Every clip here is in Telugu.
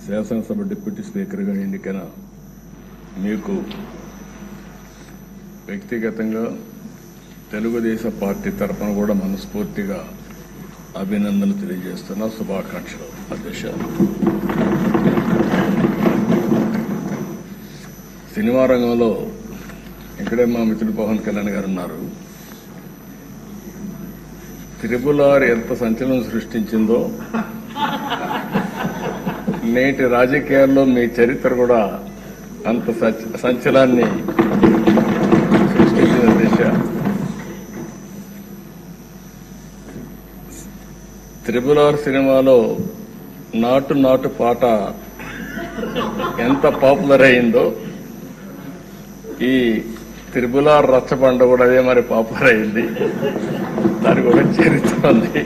శాసనసభ డిప్యూటీ స్పీకర్గా ఎన్నికైన మీకు వ్యక్తిగతంగా తెలుగుదేశం పార్టీ తరఫున కూడా మనస్ఫూర్తిగా అభినందనలు తెలియజేస్తున్నా. శుభాకాంక్షలు అధ్యక్ష. సినిమా రంగంలో ఇక్కడే మా మిత్రుడు పవన్ కళ్యాణ్ గారు ఉన్నారు. త్రిపుల్ ఆర్ ఎంత సంచలనం సృష్టించిందో నేటి రాజకీయాల్లో మీ చరిత్ర కూడా అంత సంచలనాన్ని సృష్టించిన దిశ. త్రిపుల్ ఆర్ సినిమాలో నాటు నాటు పాట ఎంత పాపులర్ అయిందో ఈ త్రిపుల్ ఆర్ రచ్చబండ కూడా అదే మరి పాపులర్ అయింది. దానికి కూడా చరిత్ర ఉంది.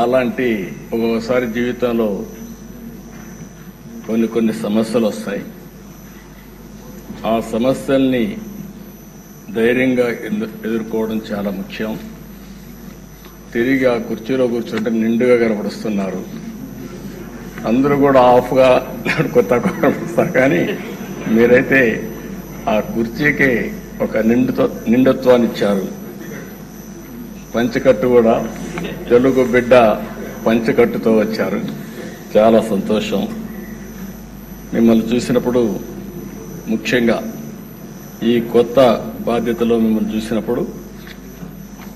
అలాంటి ఒక్కొక్కసారి జీవితంలో కొన్ని సమస్యలు వస్తాయి. ఆ సమస్యల్ని ధైర్యంగా ఎదుర్కోవడం చాలా ముఖ్యం. తిరిగి ఆ కుర్చీలో కూర్చుంటే నిండుగా కనపడుస్తున్నారు. అందరూ కూడా ఆఫ్గా కొత్త కనపడుస్తారు, కానీ మీరైతే ఆ కుర్చీకి ఒక నిండుత్వాన్ని ఇచ్చారు. పంచకట్టు కూడా తెలుగు బిడ్డ పంచకట్టుతో వచ్చారు. చాలా సంతోషం. మిమ్మల్ని చూసినప్పుడు, ముఖ్యంగా ఈ కొత్త బాధ్యతలో మిమ్మల్ని చూసినప్పుడు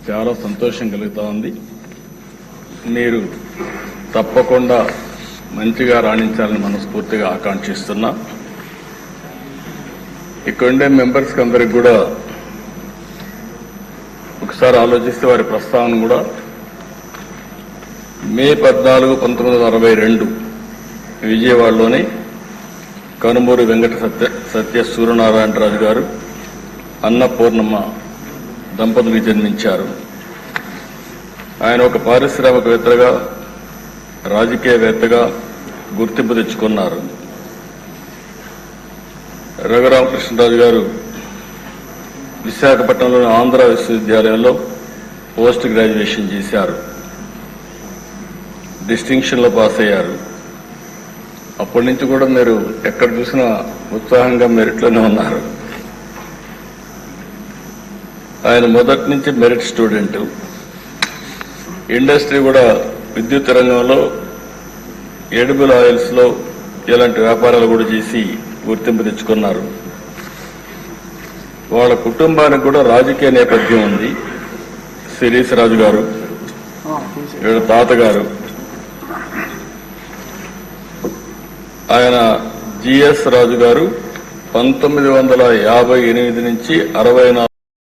చాలా సంతోషం కలుగుతూ ఉంది. మీరు తప్పకుండా మంచిగా రాణించాలని మనస్ఫూర్తిగా ఆకాంక్షిస్తున్నా. ఇక్కడుండే మెంబర్స్కి అందరికి కూడా ఒకసారి ఆలోచిస్తే వారి ప్రస్తావన కూడా మే 14, 1962 విజయవాడలోని కనుమూరి వెంకట సత్య సూర్యనారాయణరాజు గారు, అన్నపూర్ణమ్మ దంపతులకు జన్మించారు. ఆయన ఒక పారిశ్రామికవేత్తగా, రాజకీయవేత్తగా గుర్తింపు తెచ్చుకున్నారు. రఘురామకృష్ణరాజు గారు విశాఖపట్నంలోని ఆంధ్ర విశ్వవిద్యాలయంలో పోస్ట్ గ్రాడ్యుయేషన్ చేశారు. డిస్టింక్షన్లో పాస్ అయ్యారు. అప్పటి నుంచి కూడా మీరు ఎక్కడ చూసినా ఉత్సాహంగా మెరిట్లోనే ఉన్నారు. ఆయన మొదటి నుంచి మెరిట్ స్టూడెంట్. ఇండస్ట్రీ కూడా విద్యుత్ రంగంలో, ఎడిబుల్ ఆయిల్స్ లో ఇలాంటి వ్యాపారాలు కూడా చేసి గుర్తింపు తెచ్చుకున్నారు. వాళ్ళ కుటుంబానికి కూడా రాజకీయ నేపథ్యం ఉంది. శిరీష్ రాజు గారు, వీళ్ళ తాతగారు, ఆయన జిఎస్ రాజు గారు 1958 నుంచి 64